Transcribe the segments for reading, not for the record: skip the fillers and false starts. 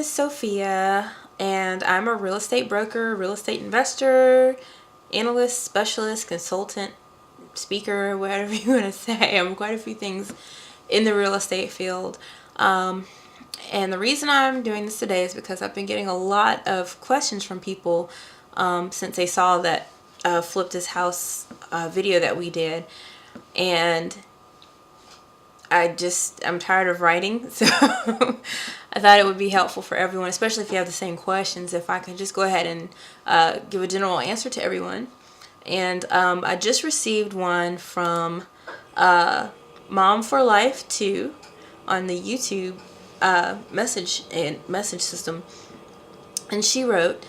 is Sophia, and I'm a real estate broker, real estate investor, analyst, specialist, consultant, speaker, whatever you want to say. I'm quite a few things in the real estate field. And the reason I'm doing this today is because I've been getting a lot of questions from people since they saw that Flip This House video that we did. And I'm tired of writing, so I thought it would be helpful for everyone, especially if you have the same questions, if I can just go ahead and give a general answer to everyone. And I just received one from Mom for Life 2 on the YouTube message system. And she wrote,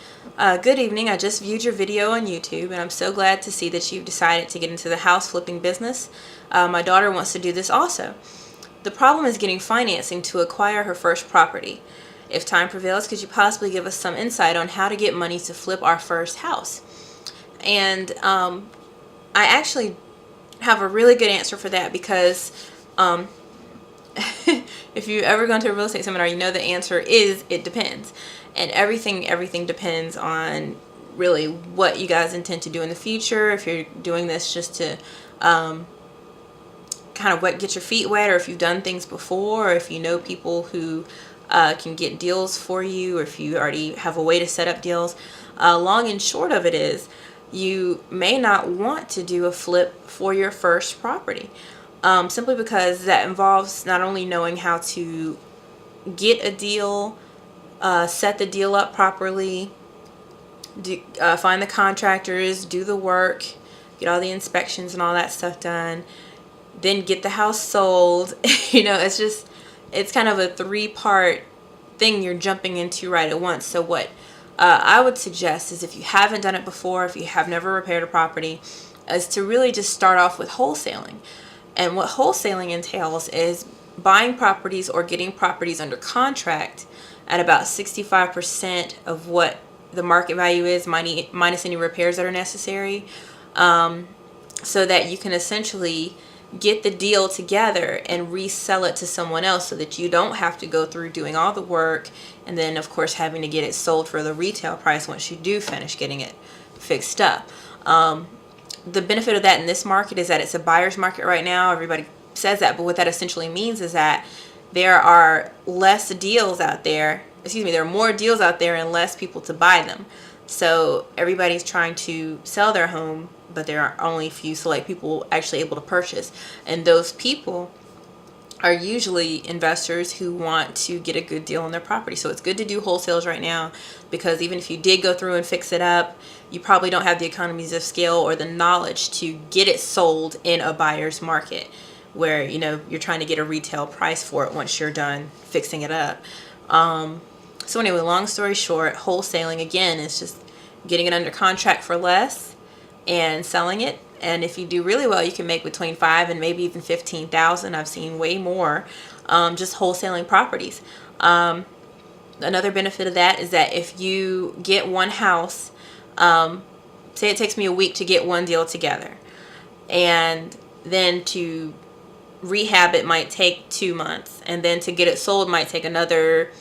"Good evening, I just viewed your video on YouTube and I'm so glad to see that you've decided to get into the house flipping business. My daughter wants to do this also. The problem is getting financing to acquire her first property. If time prevails, could you possibly give us some insight on how to get money to flip our first house?" And I actually have a really good answer for that because if you've ever gone to a real estate seminar, you know the answer is it depends. And everything depends on really what you guys intend to do in the future. If you're doing this just to kind of get your feet wet, or if you've done things before, or if you know people who can get deals for you, or if you already have a way to set up deals. Long and short of it is, you may not want to do a flip for your first property, simply because that involves not only knowing how to get a deal, set the deal up properly, find the contractors, do the work, get all the inspections and all that stuff done, then get the house sold. It's kind of a three-part thing you're jumping into right at once. So what I would suggest is, if you haven't done it before, if you have never repaired a property, is to really just start off with wholesaling. And what wholesaling entails is buying properties or getting properties under contract at about 65% of what the market value is, minus any repairs that are necessary, so that you can essentially get the deal together and resell it to someone else, so that you don't have to go through doing all the work and then of course having to get it sold for the retail price once you do finish getting it fixed up. The benefit of that in this market is that it's a buyer's market right now. Everybody says that, but what that essentially means is that there are less deals out there. There are more deals out there and less people to buy them. So everybody's trying to sell their home, but there are only a few select people actually able to purchase. And those people are usually investors who want to get a good deal on their property. So it's good to do wholesales right now, because even if you did go through and fix it up, you probably don't have the economies of scale or the knowledge to get it sold in a buyer's market where you're trying to get a retail price for it once you're done fixing it up. So anyway, long story short, wholesaling again is just getting it under contract for less and selling it. And if you do really well, you can make between $5,000 and maybe even $15,000. I've seen way more just wholesaling properties. Another benefit of that is that if you get one house, say it takes me a week to get one deal together, and then to rehab it might take 2 months, and then to get it sold might take another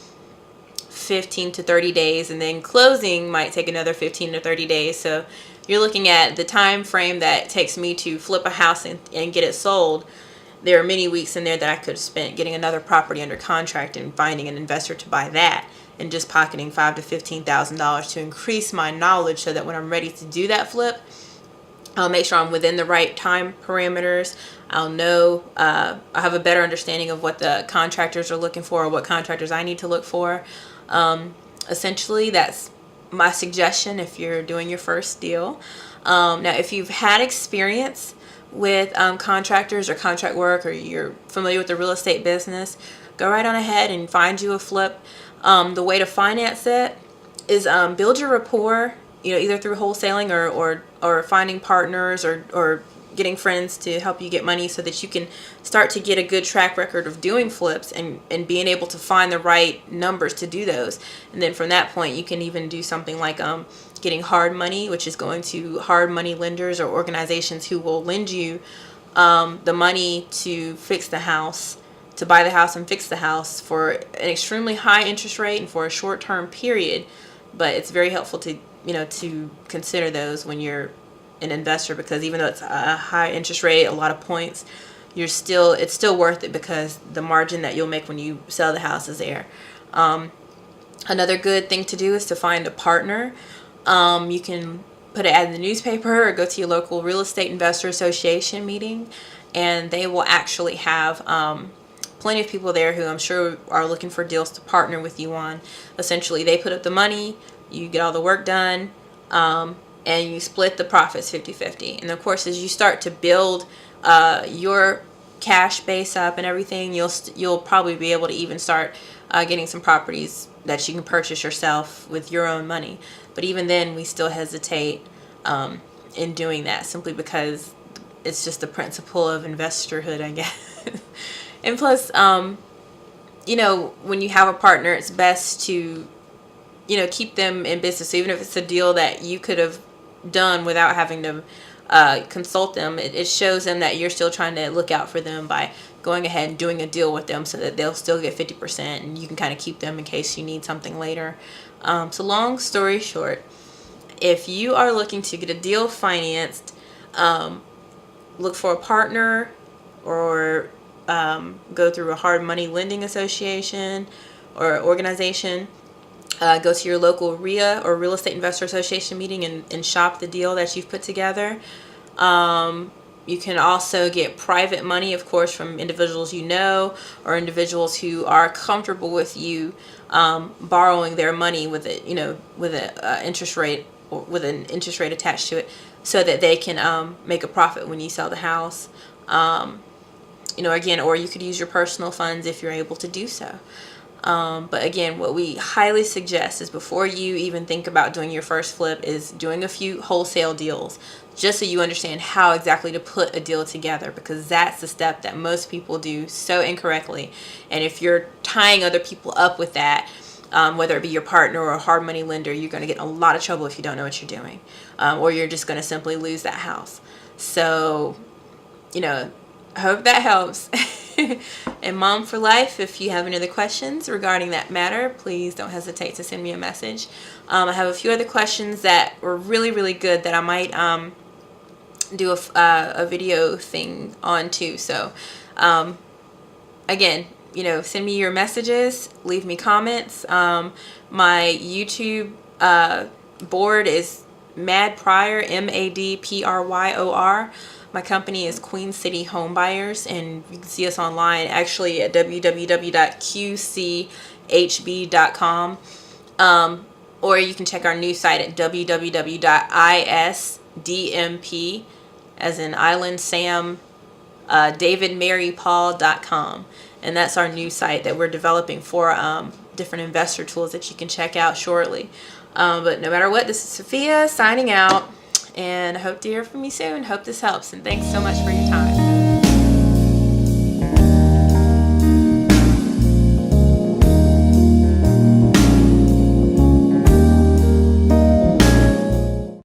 15 to 30 days, and then closing might take another 15 to 30 days. So you're looking at the time frame that it takes me to flip a house and get it sold. There are many weeks in there that I could have spent getting another property under contract and finding an investor to buy that, and just pocketing $5,000 to $15,000 to increase my knowledge, so that when I'm ready to do that flip, I'll make sure I'm within the right time parameters. I'll know, I'll have a better understanding of what the contractors are looking for, or what contractors I need to look for. Essentially, that's my suggestion if you're doing your first deal. Now, if you've had experience with contractors or contract work, or you're familiar with the real estate business, go right on ahead and find you a flip. The way to finance it is build your rapport, either through wholesaling or finding partners or getting friends to help you get money, so that you can start to get a good track record of doing flips and being able to find the right numbers to do those. And then from that point, you can even do something like getting hard money, which is going to hard money lenders or organizations who will lend you the money to fix the house to buy the house and fix the house for an extremely high interest rate and for a short-term period. But it's very helpful to, to consider those when you're an investor, because even though it's a high interest rate, a lot of points, it's still worth it because the margin that you'll make when you sell the house is there. Another good thing to do is to find a partner. You can put an ad in the newspaper or go to your local real estate investor association meeting, and they will actually have plenty of people there who I'm sure are looking for deals to partner with you on. Essentially, they put up the money, you get all the work done, and you split the profits 50-50. And of course, as you start to build your cash base up and everything, you'll probably be able to even start getting some properties that you can purchase yourself with your own money. But even then, we still hesitate in doing that, simply because it's just the principle of investorhood, I guess. And plus, when you have a partner, it's best to, keep them in business. So even if it's a deal that you could have done without having to consult them, it shows them that you're still trying to look out for them by going ahead and doing a deal with them so that they'll still get 50% and you can kind of keep them in case you need something later. So long story short, if you are looking to get a deal financed, look for a partner or go through a hard money lending association or organization. Go to your local RIA or Real Estate Investor Association meeting and shop the deal that you've put together. You can also get private money, of course, from individuals or individuals who are comfortable with you borrowing their money with an interest rate attached to it, so that they can make a profit when you sell the house. Again, or you could use your personal funds if you're able to do so. But again, what we highly suggest is before you even think about doing your first flip is doing a few wholesale deals, just so you understand how exactly to put a deal together, because that's the step that most people do so incorrectly. And if you're tying other people up with that, whether it be your partner or a hard money lender, you're going to get in a lot of trouble if you don't know what you're doing, or you're just going to simply lose that house. So, I hope that helps. And Mom for Life, if you have any other questions regarding that matter, please don't hesitate to send me a message. I have a few other questions that were really, really good that I might do a video thing on too. So again, send me your messages, leave me comments. My YouTube board is Mad Pryor, MADPRYOR. My company is Queen City Home Buyers, and you can see us online actually at www.qchb.com, or you can check our new site at www.isdmp, as in Island Sam, davidmarypaul.com, and that's our new site that we're developing for different investor tools that you can check out shortly. But no matter what, this is Sophia signing out. And I hope to hear from you soon. Hope this helps. And thanks so much for your time.